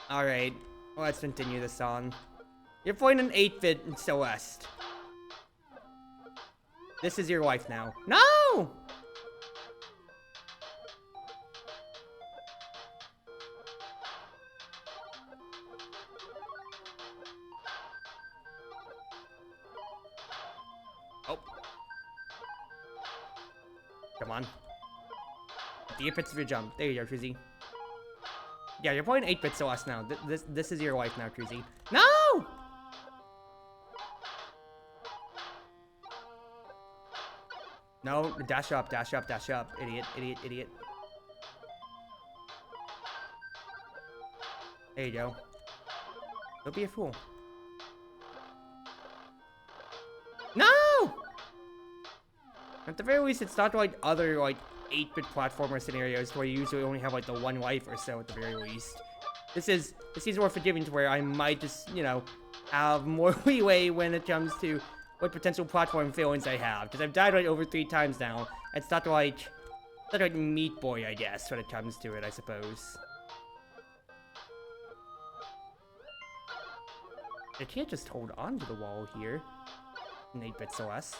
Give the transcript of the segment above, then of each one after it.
Alright, well, let's continue this song. You're playing an 8-bit in Celeste. This is your wife now. No! Oh. Come on. The 8-bits of your jump. There you go, Cruzy. Yeah, you're playing 8-bit Celeste now. This is your wife now, Cruzy. No! No, dash up, dash up, dash up. Idiot, idiot, idiot. There you go. Don't be a fool. No! At the very least, it's not like other, like, 8-bit platformer scenarios where you usually only have, like, the one wife or so at the very least. This seems more forgiving to where I might just, you know, have more leeway when it comes to what potential platform failings I have. Because I've died, like, over 3 times now. It's not like Meat Boy, I guess, when it comes to it, I suppose. I can't just hold on to the wall here in 8-bit Celeste.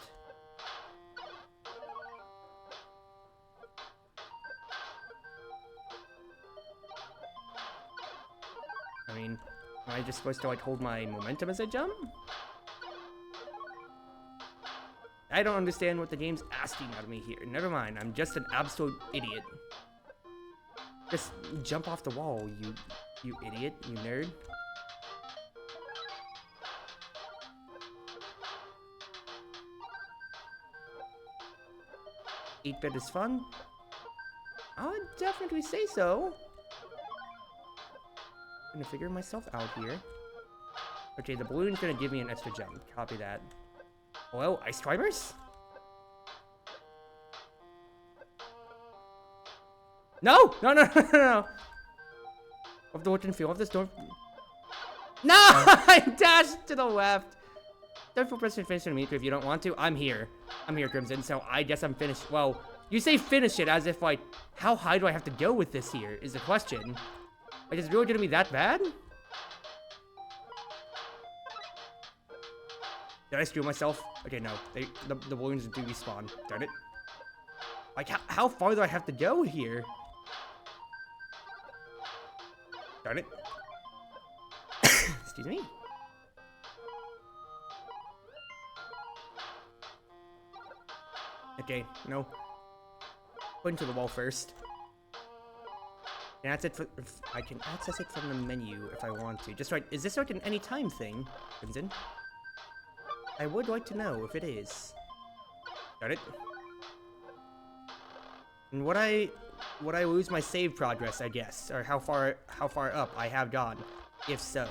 I mean, am I just supposed to, like, hold my momentum as I jump? I don't understand what the game's asking out of me here. Never mind, I'm just an absolute idiot. Just jump off the wall, you idiot, you nerd. Eight-bit is fun? I would definitely say so. I'm gonna figure myself out here. Okay, the balloon's gonna give me an extra jump. Copy that. Hello, ice climbers? No! No, no, no, no, no! Of the wooden field, of this door. No! I dashed to the left! Don't feel pressed to finish immediately if you don't want to. I'm here. I'm here, Crimson, so I guess I'm finished. Well, you say finish it as if, like, how high do I have to go with this here, is the question. Like, is it really gonna be that bad? Did I screw myself? Okay, no. The balloons do respawn. Darn it. Like, how far do I have to go here? Darn it. Excuse me. Okay, no. Put into the wall first. And that's it for, I can access it from the menu if I want to. Just right, is this like an anytime thing, Crimson? I would like to know if it is. Got it. And would I lose my save progress, I guess, or how far up I have gone, if so.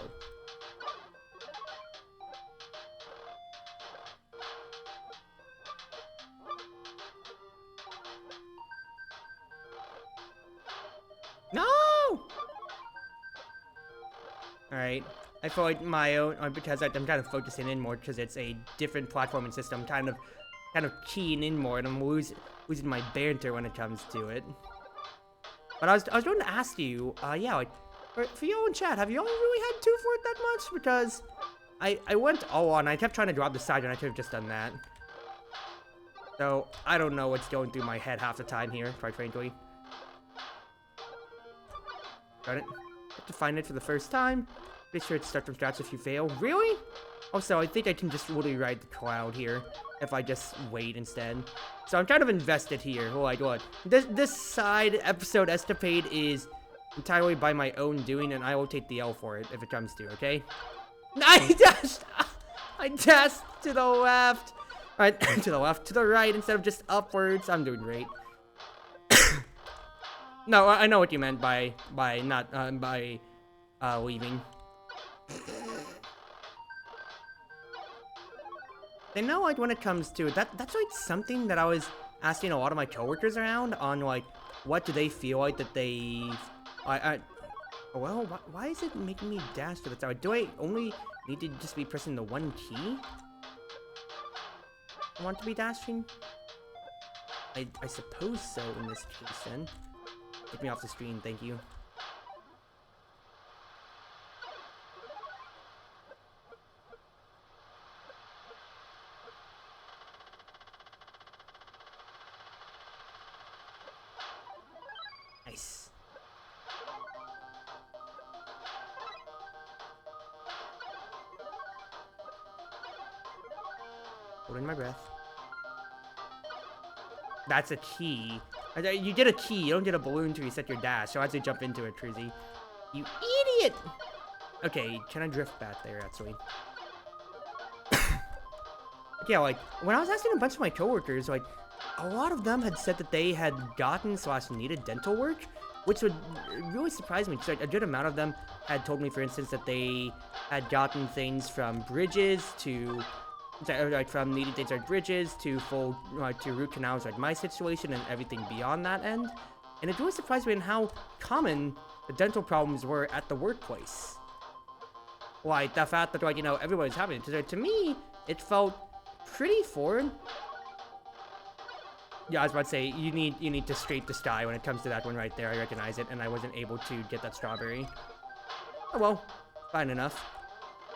No! Alright. I feel like my own, because I'm kind of focusing in more because it's a different platforming system, kind of keying in more, and I'm losing my banter when it comes to it. But I was going to ask you, yeah, like, for y'all in chat, have y'all really had 2 for it that much? Because I went all on, I kept trying to drop the side, and I could have just done that. So, I don't know what's going through my head half the time here, quite frankly. Got it. Have to find it for the first time. Be sure to start from scratch if you fail. Really? Also, I think I can just really ride the cloud here if I just wait instead. So I'm kind of invested here. Oh my god. This side episode escapade is entirely by my own doing, and I will take the L for it if it comes to, okay? I dashed to the left. Alright, to the left, to the right instead of just upwards. I'm doing great. No, I know what you meant by leaving. They know, like, when it comes to that's like something that I was asking a lot of my coworkers around on, like, what do they feel like that they, well, why is it making me dash to the side? Do I only need to just be pressing the one key? I want to be dashing? I suppose so in this case then. Get me off the screen, thank you. Holding my breath. That's a key. You get a key. You don't get a balloon to reset your dash. So I have to jump into it, Truzy. You idiot! Okay, can I drift back there, actually? Yeah, like, when I was asking a bunch of my coworkers, like, a lot of them had said that they had gotten / needed dental work, which would really surprise me, because like, a good amount of them had told me, for instance, that they had gotten things from bridges to, like, from needing things like bridges to full, to root canals, like my situation, and everything beyond that end. And it really surprised me in how common the dental problems were at the workplace. Like, the fact that, like, you know, everybody's having it. Because to me, it felt pretty foreign. Yeah, I was about to say, you need to scrape the sky when it comes to that one right there. I recognize it, and I wasn't able to get that strawberry. Oh well, fine enough.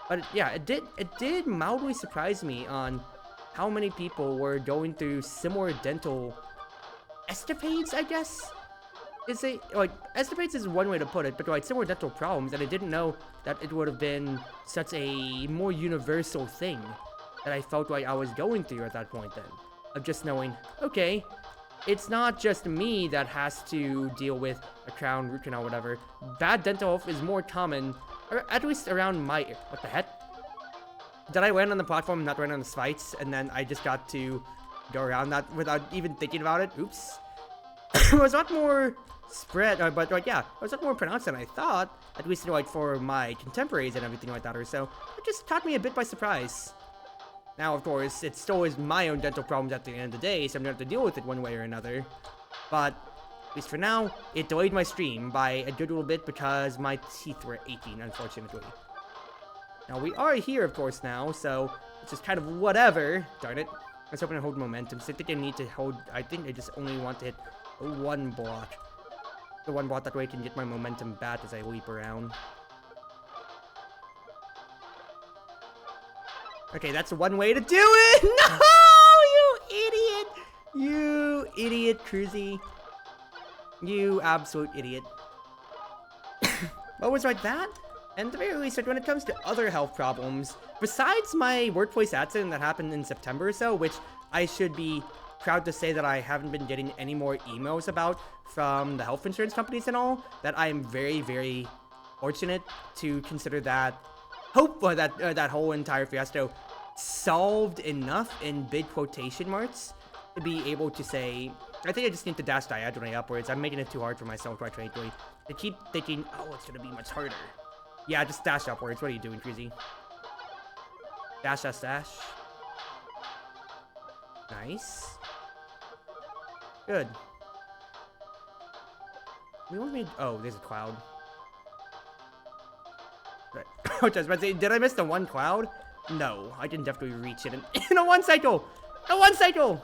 But yeah, it did mildly surprise me on how many people were going through similar dental escapades, I guess? Is it, like, escapades is one way to put it, but like similar dental problems, and I didn't know that it would have been such a more universal thing that I felt like I was going through at that point then. Of just knowing, okay, it's not just me that has to deal with a crown, root canal, whatever. Bad dental health is more common, or at least around my, what the heck? Did I land on the platform and not land on the spikes, and then I just got to go around that without even thinking about it? Oops. It was a lot more spread, but like, yeah, it was a lot more pronounced than I thought, at least, like, for my contemporaries and everything like that, or so. It just caught me a bit by surprise. Now, of course, it still is my own dental problems at the end of the day, so I'm going to have to deal with it one way or another. But, at least for now, it delayed my stream by a good little bit because my teeth were aching, unfortunately. Now, we are here, of course, now, so it's just kind of whatever. Darn it. I was hoping to hold momentum, so I think I need to hold, I think I just only want to hit one block. The one block, that way I can get my momentum back as I leap around. Okay, that's one way to do it! No! You idiot! You idiot, Cruzy. You absolute idiot. What was like that? And at the very least, when it comes to other health problems, besides my workplace accident that happened in September or so, which I should be proud to say that I haven't been getting any more emails about from the health insurance companies and all, that I am very, very fortunate to consider that that whole entire fiasco solved enough in big quotation marks to be able to say, I think I just need to dash diagonally upwards. I'm making it too hard for myself, quite frankly. I keep thinking, oh, it's gonna be much harder. Yeah, just dash upwards. What are you doing, Cruzy? Dash, dash, dash. Nice. Good. We want me. Oh, there's a cloud. Right. I was about to say, did I miss the one cloud? No, I can definitely reach it in a one cycle. A one cycle.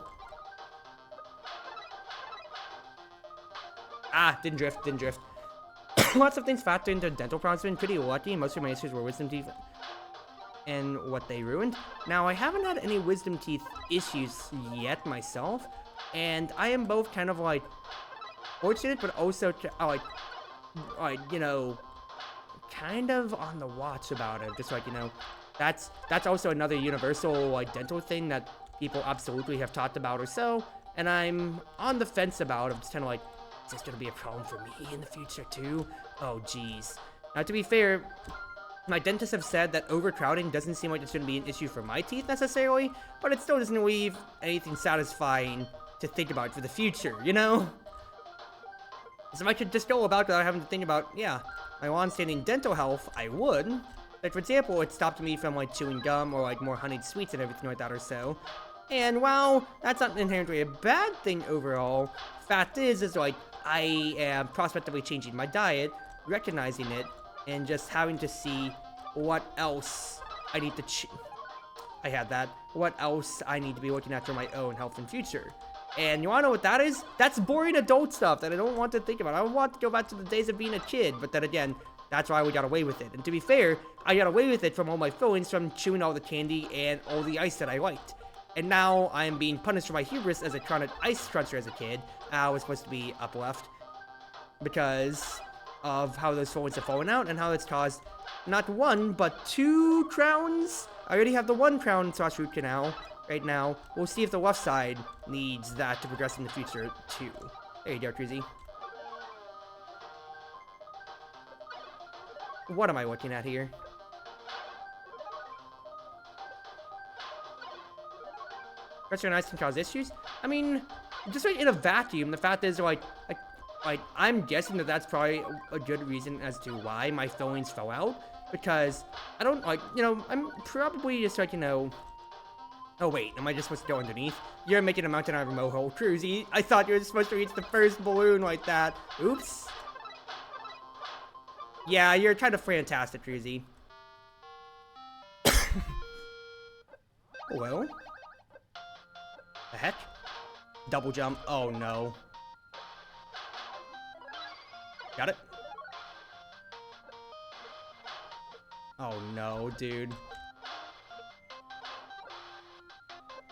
Ah, didn't drift. Lots of things factor into dental problems. Been pretty lucky. Most of my issues were wisdom teeth and what they ruined. Now, I haven't had any wisdom teeth issues yet myself, and I am both kind of like fortunate, but also like you know, kind of on the watch about it. Just like, you know, that's also another universal like dental thing that people absolutely have talked about or so, and I'm on the fence about it. Just kind of like, is this gonna be a problem for me in the future too? Oh geez. Now, to be fair, my dentists have said that overcrowding doesn't seem like it's gonna be an issue for my teeth necessarily, but it still doesn't leave anything satisfying to think about for the future, you know? So if I could just go about without having to think about, yeah, my long-standing dental health, I would. Like, for example, it stopped me from like chewing gum or like more honeyed sweets and everything like that or so. And while that's not inherently a bad thing overall, fact is like, I am prospectively changing my diet, recognizing it, and just having to see what else I need to what else I need to be looking at for my own health and future. And you wanna know what that is? That's boring adult stuff that I don't want to think about. I want to go back to the days of being a kid, but then again, that's why we got away with it. And to be fair, I got away with it from all my fillings from chewing all the candy and all the ice that I liked. And now I am being punished for my hubris as a chronic ice cruncher as a kid. I was supposed to be up left because of how those fillings have fallen out and how it's caused not one, but 2 crowns. I already have the 1 crown / root canal, right now. We'll see if the left side needs that to progress in the future, too. There you go, Cruzy. What am I looking at here? Ice can cause issues? I mean, just like in a vacuum, the fact is, like, I'm guessing that that's probably a good reason as to why my fillings fell out. Because I don't, like, you know, I'm probably just like, you know... Oh, wait, am I just supposed to go underneath? You're making a mountain out of a molehill, Cruzy. I thought you were supposed to reach the first balloon like that. Oops. Yeah, you're kind of fantastic, Cruzy. Hello? The heck? Double jump. Oh, no. Got it? Oh, no, dude.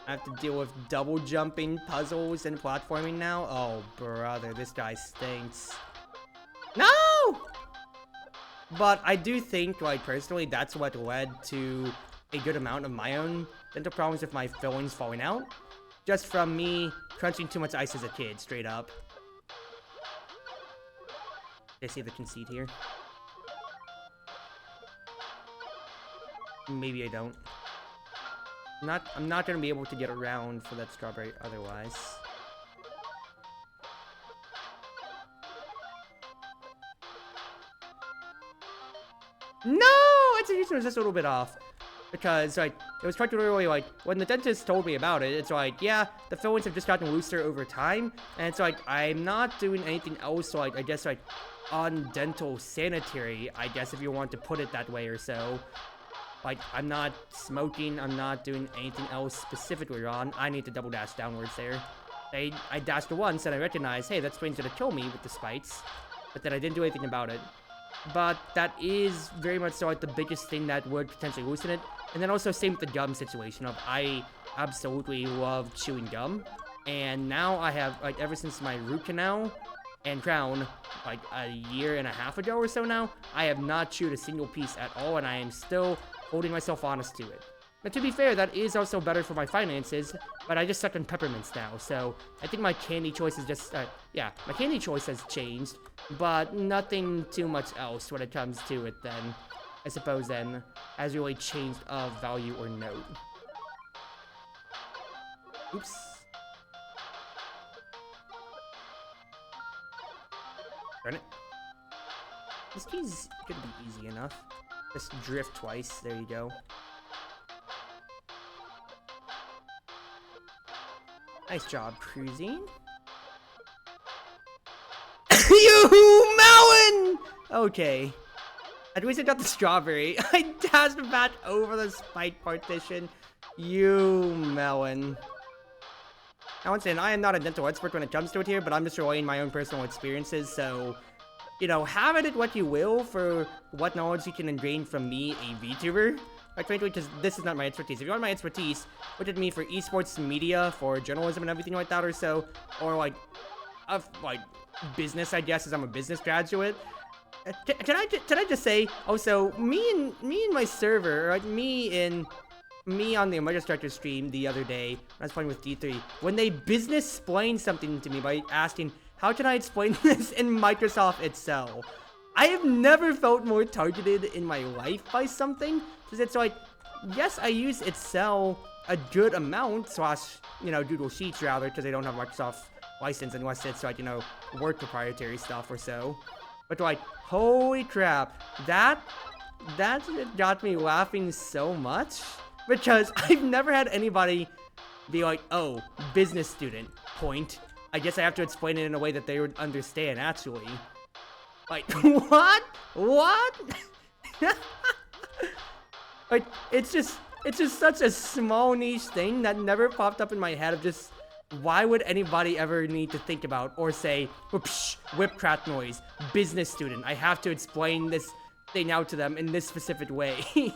I have to deal with double jumping puzzles and platforming now? Oh, brother, this guy stinks. No! But I do think, like, personally, that's what led to a good amount of my own dental problems with my fillings falling out. Just from me crunching too much ice as a kid, straight up. I see the conceit here. Maybe I don't. I'm not gonna be able to get around for that strawberry otherwise. No! Execution was just a little bit off. Because, like, it was particularly, like, when the dentist told me about it, it's like, yeah, the fillings have just gotten looser over time. And it's like, I'm not doing anything else, so, like, I guess, like, undental sanitary, I guess, if you want to put it that way or so. Like, I'm not smoking, I'm not doing anything else specifically wrong. I need to double dash downwards there. I dashed once and I recognized, hey, that spring's gonna kill me with the spikes. But then I didn't do anything about it. But that is very much so, like, the biggest thing that would potentially loosen it. And then also same with the gum situation of I absolutely love chewing gum. And now I have, like, ever since my root canal and crown, like, a year and a half ago or so now, I have not chewed a single piece at all, and I am still holding myself honest to it. But to be fair, that is also better for my finances, but I just suck on peppermints now, so I think my candy choice is just, yeah, my candy choice has changed, but nothing too much else when it comes to it then, I suppose then, has really changed of value or note. Oops. Darn it. This key's gonna be easy enough. Just drift twice, there you go. Nice job, cruising. You melon! Okay. At least I got the strawberry. I dashed back over the spike partition. You melon. Now, once again, I am not a dental expert when it comes to it here, but I'm just relaying my own personal experiences, so, you know, have it what you will for what knowledge you can gain from me, a VTuber. Like, frankly, because this is not my expertise. If you want my expertise, look at me for esports media, for journalism and everything like that or so, or, like, business, I guess, as I'm a business graduate. Can I just say, also, me and my server, like, me on the Microstructure stream the other day, when I was playing with D3, when they business-splained something to me by asking, how can I explain this in Microsoft itself? I have never felt more targeted in my life by something, because it's like, yes, I use Excel a good amount, slash, you know, Google Sheets rather, because they don't have Microsoft license unless it's like, you know, work proprietary stuff or so. But like, holy crap, that got me laughing so much, because I've never had anybody be like, oh, business student, point. I guess I have to explain it in a way that they would understand, actually. Like, what? What? Like, it's just such a small niche thing that never popped up in my head of just, why would anybody ever need to think about or say, whoosh, whip crack noise, business student, I have to explain this thing out to them in this specific way.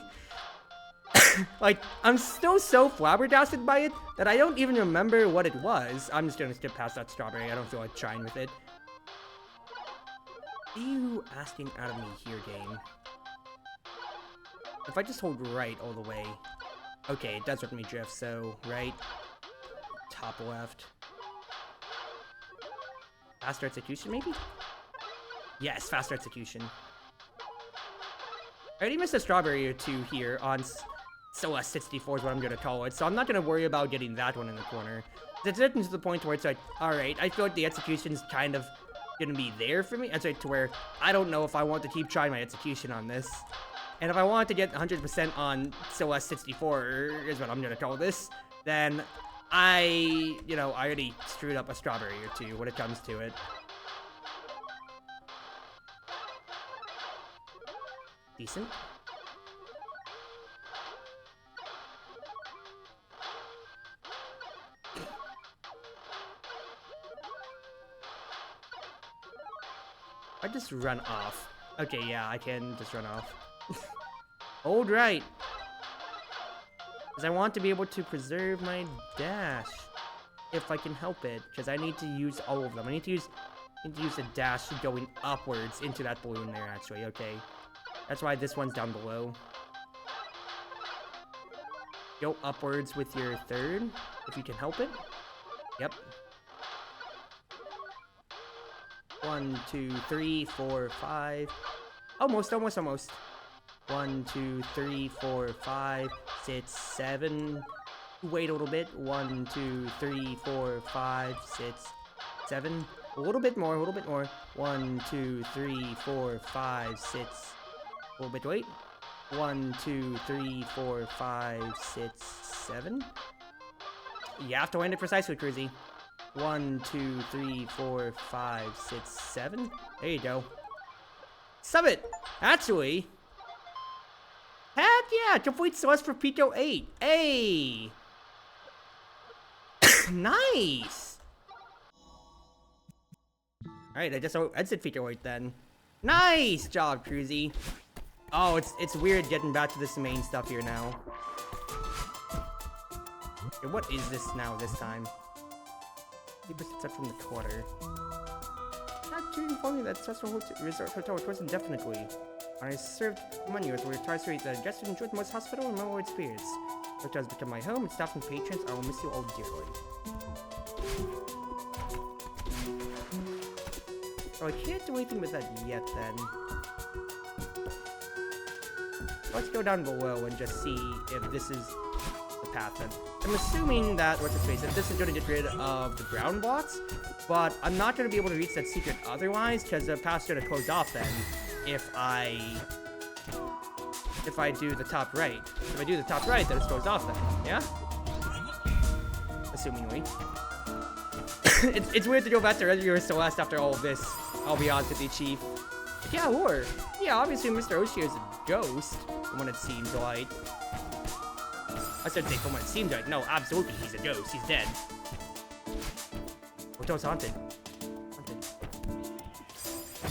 Like, I'm still so flabbergasted by it that I don't even remember what it was. I'm just gonna skip past that strawberry, I don't feel like trying with it. What are you asking out of me here, game? If I just hold right all the way. Okay, it does let me drift, so right, top left. Faster execution, maybe? Yes, faster execution. I already missed a strawberry or two here on CELESTE644 is what I'm going to call it, so I'm not going to worry about getting that one in the corner. It's getting to the point where it's like, alright, I feel like the execution's kind of going to be there for me. It's like to where I don't know if I want to keep trying my execution on this. And if I want to get 100% on CELESTE644 is what I'm going to call this, then I already screwed up a strawberry or two when it comes to it. Decent. I just run off. Okay, yeah, I can just run off. Hold right. Because I want to be able to preserve my dash. If I can help it. Because I need to use all of them. I need to use a dash going upwards into that balloon there, actually. Okay. That's why this one's down below. Go upwards with your third, if you can help it. Yep. 1, 2, 3, 4, 5. Almost. 1, 2, 3, 4, 5, 6, 7. Wait a little bit. 1, 2, 3, 4, 5, 6, 7. A little bit more. 1, 2, 3, 4, 5, 6. A little bit wait. 1, 2, 3, 4, 5, 6, 7. You have to land it precisely, Cruzy. 1, 2, 3, 4, 5, 6, 7. There you go. Summit! Actually. Heck yeah! Complete Celeste for Pico 8. Hey! Nice! Alright, I just exit Pico 8 then. Nice job, Cruzy. Oh, it's weird getting back to this main stuff here now. Okay, what is this now this time? 50% set from the quarter. Not to inform me that Celestial Resort Hotel was closed indefinitely. When I served money with retired streets, I just enjoyed the most hospital and memorable experience. The hotel has become my home, and staff and patrons, I will miss you all dearly. Oh, I can't do anything with that yet then. Let's go down below and just see if this is the path then. I'm assuming that, what's its face, that this is going to get rid of the ground blocks, but I'm not going to be able to reach that secret otherwise, because the path's going to close off then, if I do the top right. If I do the top right, then it's closed off then, yeah? Assumingly. it's weird to go back to regular Celeste after all of this, I'll be honest with you, Chief. Yeah, or, yeah, obviously Mr. Oshio is a ghost, from what it seems like. I said from what it seems like. No, absolutely, he's a ghost. He's dead. Hotel's haunted.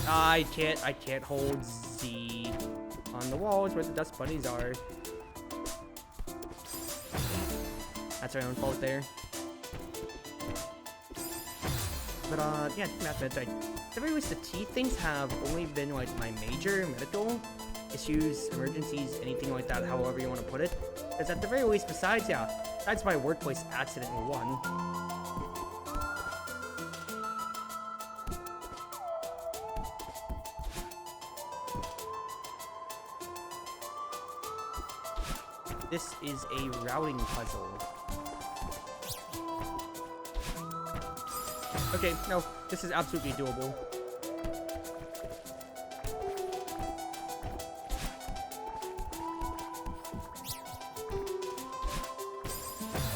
I can't hold Z on the walls where the dust bunnies are. That's our own fault there. But, yeah, methods, at the very least, the T things have only been, like, my major medical issues, emergencies, anything like that, however you want to put it. Because at the very least, besides my workplace accident 1, this is a routing puzzle. Okay, no, this is absolutely doable.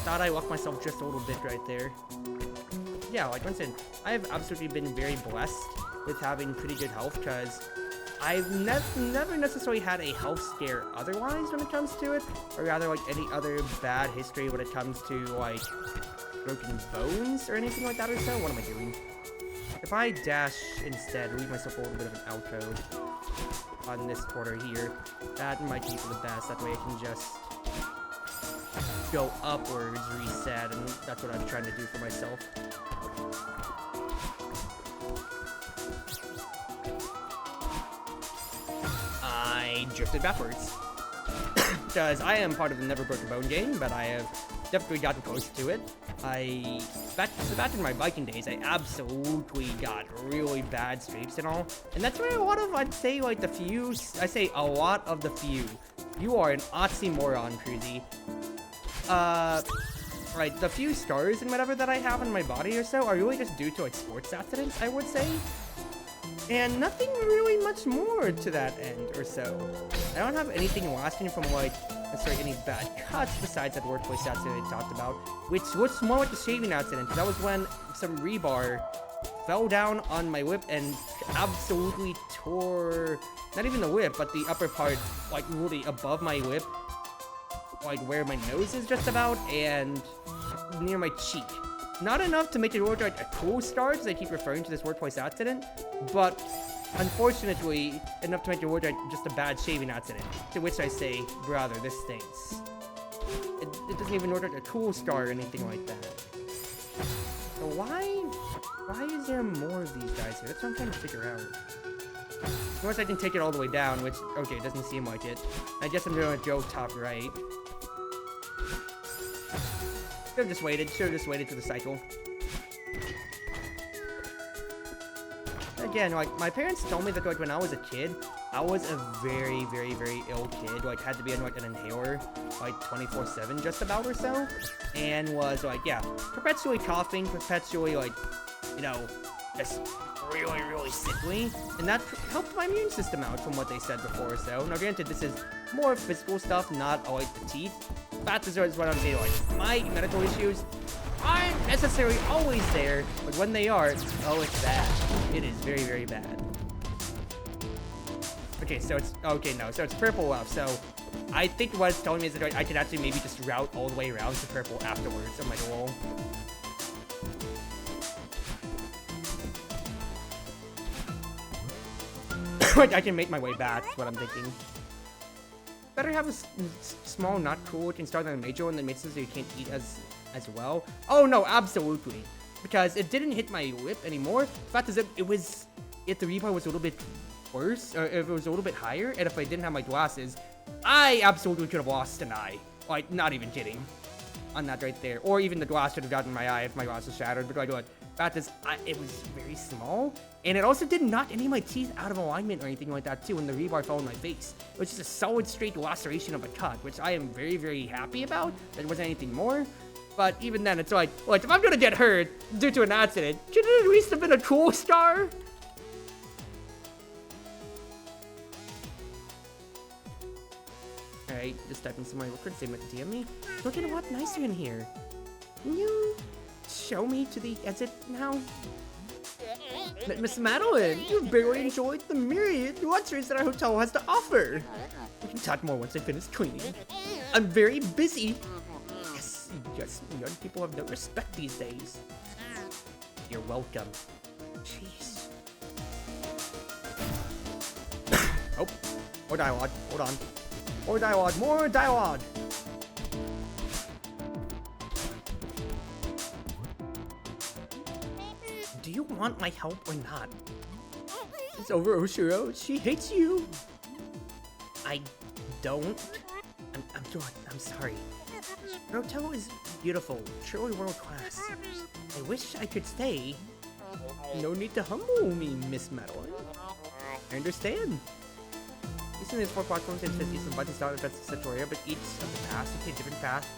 Thought I left myself just a little bit right there. Yeah, like once again, I have absolutely been very blessed with having pretty good health, because I've never necessarily had a health scare otherwise when it comes to it, or rather like any other bad history when it comes to like broken bones or anything like that or so. What am I doing? If I dash instead, leave myself a little bit of an alcove on this quarter here, that might be for the best. That way I can just go upwards, reset, and that's what I'm trying to do for myself. I drifted backwards. because I am part of the Never Broke a Bone gang, but I have definitely gotten close to it. Back in my Viking days, I absolutely got really bad streaks and all. And that's where a lot of, I'd say, like, a lot of the few. You are an oxymoron, Cruzy. Right, the few scars and whatever that I have on my body or so are really just due to, like, sports accidents, I would say. And nothing really much more to that end or so. I don't have anything lasting from, like, necessarily any bad cuts besides that workplace accident I talked about, which was more like the shaving accident. That was when some rebar fell down on my whip and absolutely tore, not even the whip, but the upper part, like, really above my whip, like where my nose is just about, and near my cheek. Not enough to make it look like a cool scar, as I keep referring to this workplace accident, but unfortunately enough to make it look like just a bad shaving accident. To which I say, brother, this stinks. It doesn't even look like a cool scar or anything like that. So why is there more of these guys here? That's what I'm trying to figure out. Unless I can take it all the way down, which, okay, it doesn't seem like it. I guess I'm gonna go top right. Should've just waited for the cycle. Again, like, my parents told me that, like, when I was a kid, I was a very, very, very ill kid. Like, had to be on, like, an inhaler, like, 24/7 just about or so. And was, like, yeah, perpetually coughing, perpetually, like, you know, just really, really sickly. And that helped my immune system out from what they said before or so. Now, granted, this is more physical stuff, not, like, the teeth. That is what I'm saying, like, my medical issues aren't necessarily always there, but when they are, oh, it's bad. It is very, very bad. Okay, so it's, okay, no, so it's purple left, so I think what it's telling me is that I could actually maybe just route all the way around to purple afterwards. I'm like, whoa. Like, I can make my way back, is what I'm thinking. Better have a small, not cool looking star than a major one that makes it so you can't eat as well. Oh no, absolutely. Because it didn't hit my lip anymore. The fact is that if the rebar was a little bit worse, or if it was a little bit higher, and if I didn't have my glasses, I absolutely could have lost an eye. Like, not even kidding. On that right there. Or even the glass should have gotten my eye if my glass was shattered. But like, fact is, it was very small. And it also didn't knock any of my teeth out of alignment or anything like that, too, when the rebar fell in my face. Which is a solid, straight laceration of a cut, which I am very, very happy about. There wasn't anything more. But even then, it's like, if I'm gonna get hurt due to an accident, should it at least have been a cool scar? Alright, just typing some more record statement to DM me. Looking a lot nicer in here. Can you show me to the exit now? Miss Madeline, you barely enjoyed the myriad luxuries that our hotel has to offer. We can talk more once I finish cleaning. I'm very busy. Yes, young people have no respect these days. You're welcome. Jeez. Oh, more dialogue. Hold on. More dialogue. More dialogue. Do you want my help or not? It's over, Oshiro. She hates you. I don't. I'm good. I'm sorry. Your hotel is beautiful, truly world class. I wish I could stay. No need to humble me, Miss Madeline. I understand. Each of these 4 platforms has some buttons down that's Satoria, but each of the paths take a different path.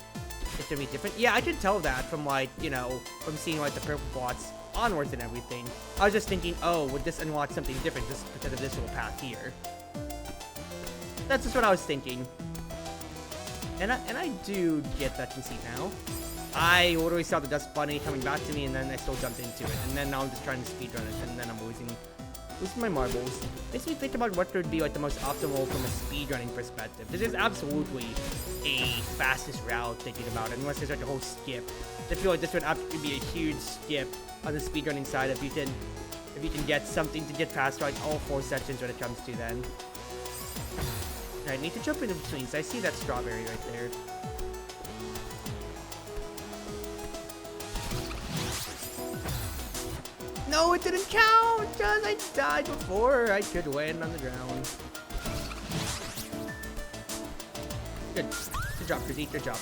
It's gonna be different. Yeah, I could tell that from, like, you know, from seeing like the purple plots onwards and everything. I was just thinking, oh, would this unlock something different just because of this little path here? That's just what I was thinking. And I do get that conceit now. I literally saw the dust bunny coming back to me, and then I still jumped into it. And then now I'm just trying to speedrun it, and then I'm losing my marbles. Makes me think about what would be like the most optimal from a speedrunning perspective. This is absolutely a fastest route thinking about it, unless there's like a whole skip. I feel like this would absolutely be a huge skip on the speedrunning side if you can get something to get past like all 4 sections when it comes to then. I need to jump into between, so I see that strawberry right there. No, it didn't count, because I died before I could land on the ground. Good. Good job, Cruzzy. Good job.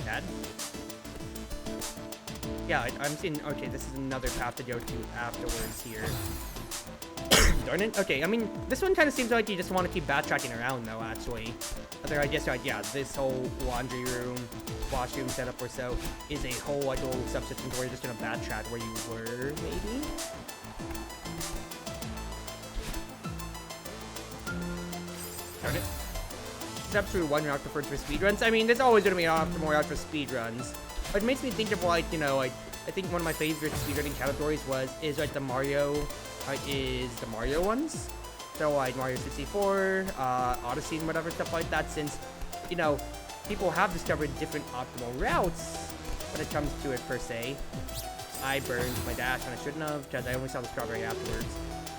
Dad? Yeah, I'm seeing... Okay, this is another path to go to afterwards here. Darn it. Okay, I mean, this one kind of seems like you just want to keep backtracking around, though, actually. Other, I guess, like, yeah, this whole laundry room, washroom setup or so is a whole, like, little subsystem where you're just gonna backtrack where you were, maybe? Darn it. It's absolutely one route preferred for speedruns. I mean, there's always gonna be an optimal route for speedruns. But it makes me think of, like, you know, like, I think one of my favorite speedrunning categories is, like, the Mario ones. So, like, Mario 64, Odyssey and whatever, stuff like that, since, you know, people have discovered different optimal routes when it comes to it, per se. I burned my dash and I shouldn't have, because I only saw the strawberry afterwards.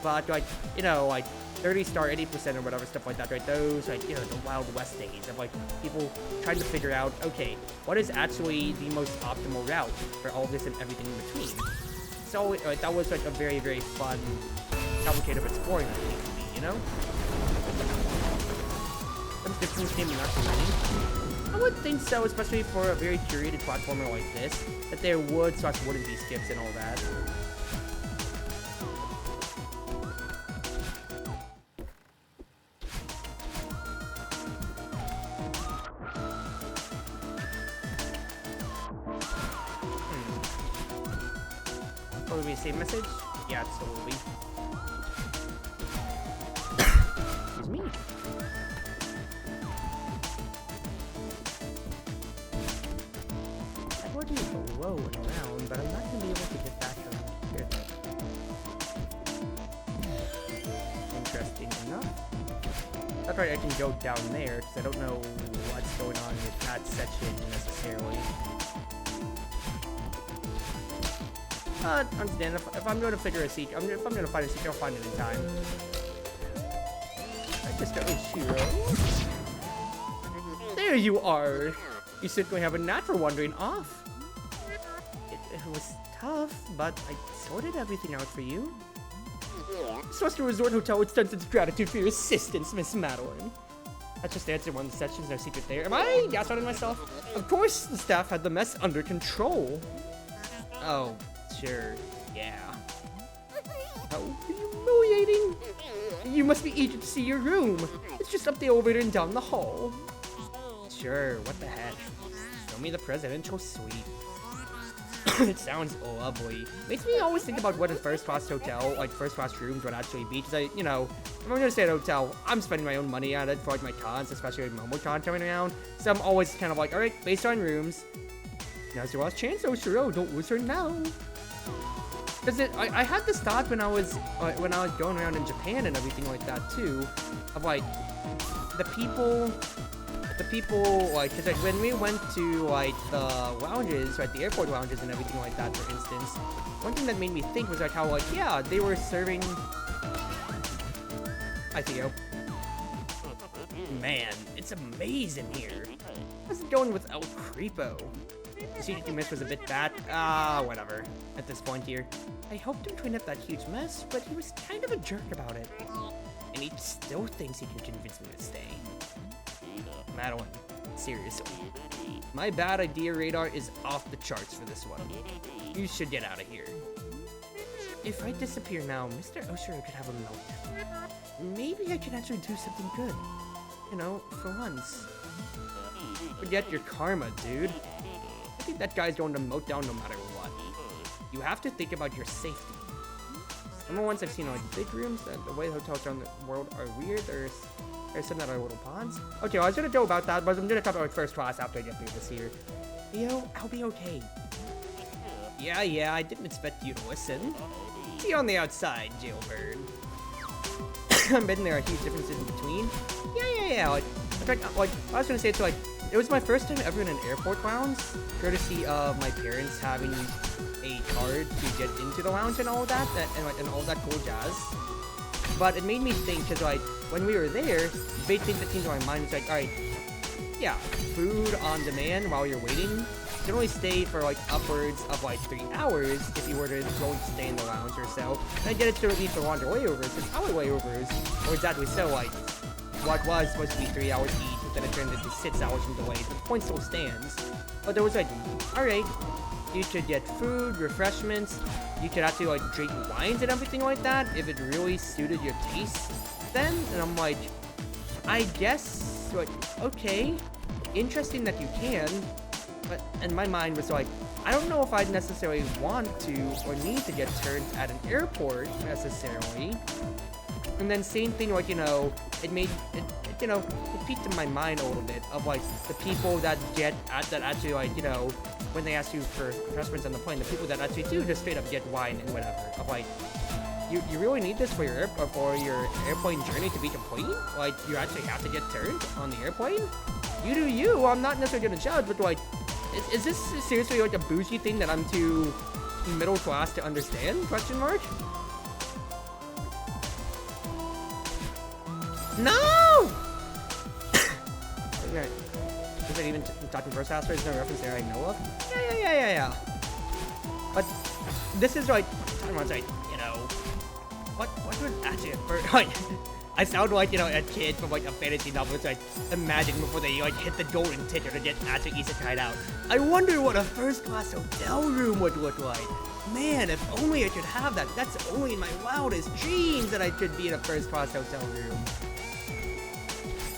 But, like, you know, like, 30 star, 80% or whatever, stuff like that, right? Those, like, you know, the Wild West days of, like, people trying to figure out, okay, what is actually the most optimal route for all this and everything in between? So, that was, like, a very, very fun, complicated exploring, I think, to me, you know? Some systems came not too many. I would think so, especially for a very curated platformer like this, that there wouldn't be skips and all that. Will be the same message? Yeah, it still will be. Excuse me. I would be below and around, but I'm not going to be able to get back around here. Interesting enough. That's right, I can go down there, because I don't know what's going on with that section necessarily. Understand, if I'm going to figure a secret, if I'm going to find a secret, I'll find it in time. I just got Oshiro. There you are! You certainly have a knack for wandering off. It was tough, but I sorted everything out for you. Celeste Resort Hotel extends its gratitude for your assistance, Miss Madeline. That's just answered one of the sections, no secret there. Am I gaslighting myself? Of course, the staff had the mess under control. Oh. Sure, yeah. How humiliating! You must be eager to see your room. It's just up the elevator and down the hall. Sure, what the heck? Show me the presidential suite. It sounds lovely. Makes me always think about what a first-class hotel, like first-class rooms would actually be. Because I, you know, if I'm gonna stay at a hotel, I'm spending my own money on it for like my cons, especially with MomoCon coming around. So I'm always kind of like, alright, based on rooms. Now's your last chance, Oshiro. Don't lose her now. Because I had this thought when I was going around in Japan and everything like that too, of like the people like, because like when we went to like the lounges, right, the airport lounges and everything like that, for instance, one thing that made me think was like how like, yeah, they were serving. Hi Theo. Man, it's amazing here. How's it going without Creepo? The secret you missed was a bit bad. Whatever. At this point here, I helped him clean up that huge mess, but he was kind of a jerk about it. And he still thinks he can convince me to stay. Madeline, seriously. My bad idea radar is off the charts for this one. You should get out of here. If I disappear now, Mr. Oshiro could have a meltdown. Maybe I can actually do something good. You know, for once. Forget your karma, dude. I think that guy's going to moat down no matter what. You have to think about your safety. Some of the ones I've seen are like big rooms, the way hotels around the world are weird. There's some that are little ponds. Okay, well, I was gonna go about that, but I'm gonna talk about first class after I get through this here. Theo, I'll be okay. Yeah, I didn't expect you to listen. See you on the outside, jailbird. I'm betting there are huge differences in between. Yeah. Like I was gonna say, it's like, it was my first time ever in an airport lounge, courtesy of my parents having a card to get into the lounge and all of that, and all that cool jazz. But it made me think, because like, when we were there, the big thing that came to my mind was like, alright, yeah, food on demand while you're waiting can only stay for like upwards of like 3 hours if you were to go and stay in the lounge or so. And I get it to be for longer layovers, because hour layovers, or exactly so, like, what was supposed to be 3 hours each, but then it turned into 6 hours in delays, but the point still stands. But there was like, alright, you should get food, refreshments, you could actually like drink wines and everything like that if it really suited your taste then. And I'm like, I guess, like, okay, interesting that you can, but and my mind was like, I don't know if I'd necessarily want to or need to get turned at an airport necessarily. And then same thing, like, you know, it made it you know, it piqued in my mind a little bit of like the people that get that actually, like, you know, when they ask you for refreshments on the plane, the people that actually do just straight up get wine and whatever. Of like, you really need this for your airplane journey to be complete? Like, you actually have to get turned on the airplane? You do you. I'm not necessarily gonna judge, but like, is this seriously like a bougie thing that I'm too middle class to understand? Question mark. No! Okay. Is it even talking first house? There's no reference there I know of. Yeah. But this is like, talking about like, you know, what would actually like, I sound like, you know, a kid from like a fantasy novel. It's like, imagine before they like hit the golden ticket to get actually isekai out. I wonder what a first class hotel room would look like. Man, if only I could have that. That's only in my wildest dreams that I could be in a first class hotel room.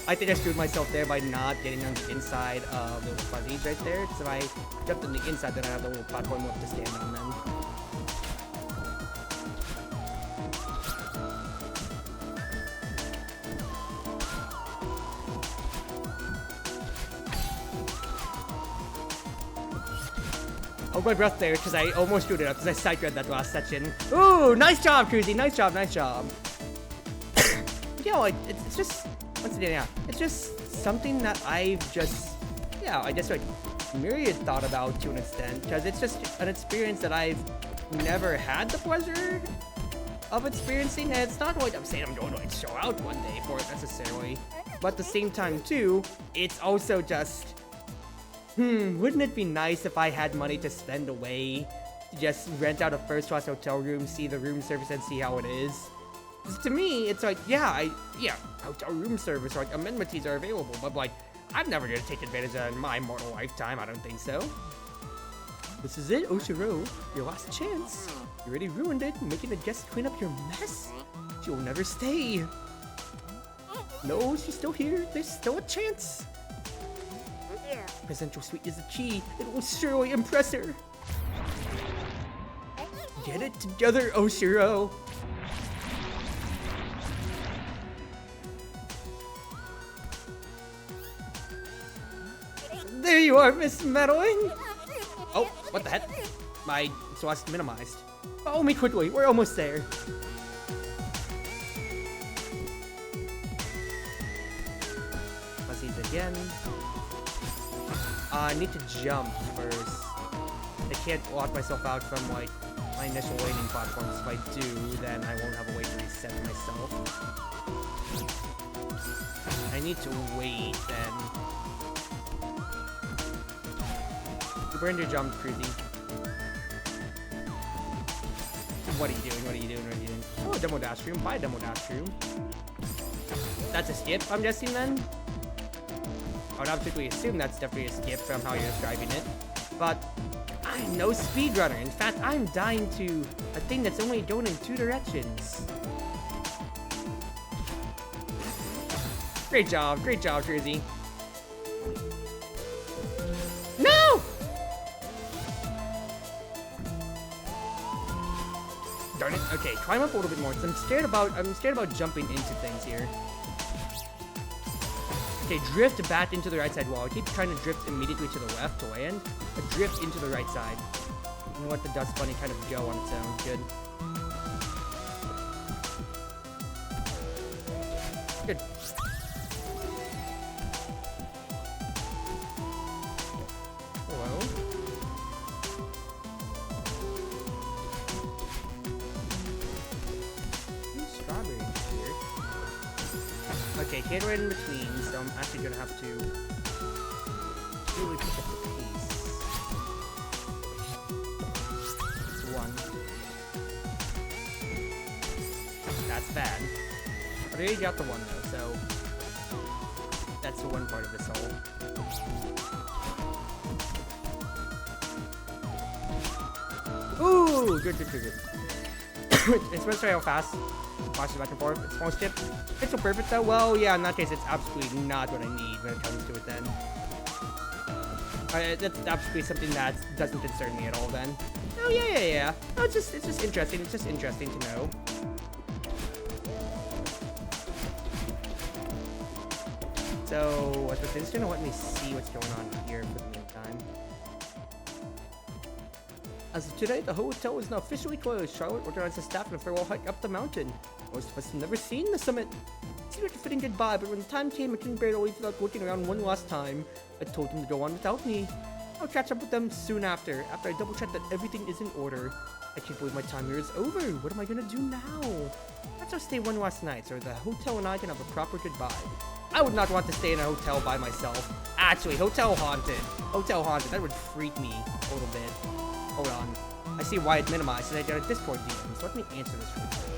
I think I screwed myself there by not getting on the inside of the little fuzzies right there. So if I jumped on the inside, then I have the little platform left to stand on them. Hold my breath there, because I almost screwed it up, because I side-read that last section. Ooh, nice job, Cruzy, nice job. You know, like, it's just, once again, yeah, it's just something that I've just, yeah, I guess, like, myriad thought about to an extent, because it's just an experience that I've never had the pleasure of experiencing, and it's not like I'm saying I'm going to, like, show out one day for it necessarily, but at the same time, too, it's also just, wouldn't it be nice if I had money to spend away to just rent out a first-class hotel room, see the room service, and see how it is? To me, it's like, yeah, hotel room service, like, amenities are available, but, like, I'm never gonna take advantage of that in my mortal lifetime, I don't think so. This is it, Oshiro, your last chance. You already ruined it, making a guest clean up your mess. She'll never stay. No, she's still here, there's still a chance. Presidential suite is the key. It will surely impress her. Get it together, Oshiro. There you are, Miss Meddling. Oh, what the heck? My Celeste minimized. Follow me quickly. We're almost there. Fuzzies again. I need to jump first. I can't lock myself out from, like, my initial landing platforms. If I do, then I won't have a way to reset myself. I need to wait, then. You burned your jump, Cruzy. What are you doing? Oh, demo dash room. Buy a demo dash room. That's a skip, I'm guessing, then? I would absolutely assume that's definitely a skip from how you're describing it. But I'm no speedrunner. In fact, I'm dying to a thing that's only going in 2 directions. Great job, Cruzy. No! Darn it. Okay, climb up a little bit more, because I'm scared about jumping into things here. Okay, drift back into the right side wall. I keep trying to drift immediately to the left to land, but drift into the right side. And let the dust bunny kind of go on its own. Good. Hello? Strawberries here. Okay, can't right in between, so I'm actually gonna have to really pick up the pace. that's bad. I already got the one though, so that's the one part of this hole. Ooh, good. It's supposed to how fast. Watch it back and forth. It's small skip. It's so perfect though. Well, yeah, in that case, it's absolutely not what I need when it comes to it then. That's absolutely something that doesn't concern me at all then. Oh, yeah. No, it's just interesting. It's just interesting to know. So, what's with this? It's gonna let me see what's going on here for the meantime. As of today, the hotel is now officially closed. Charlotte organized the staff in a farewell hike up the mountain. Most of us have never seen the summit. It seemed like a fitting goodbye, but when the time came, I couldn't bear to leave without looking around one last time. I told them to go on without me. I'll catch up with them soon after I double-check that everything is in order. I can't believe my time here is over. What am I gonna do now? Perhaps I'll stay one last night, so the hotel and I can have a proper goodbye. I would not want to stay in a hotel by myself. Actually, hotel haunted. That would freak me a little bit. Hold on. I see why it's minimized, and I got a Discord DM, so let me answer this real quick.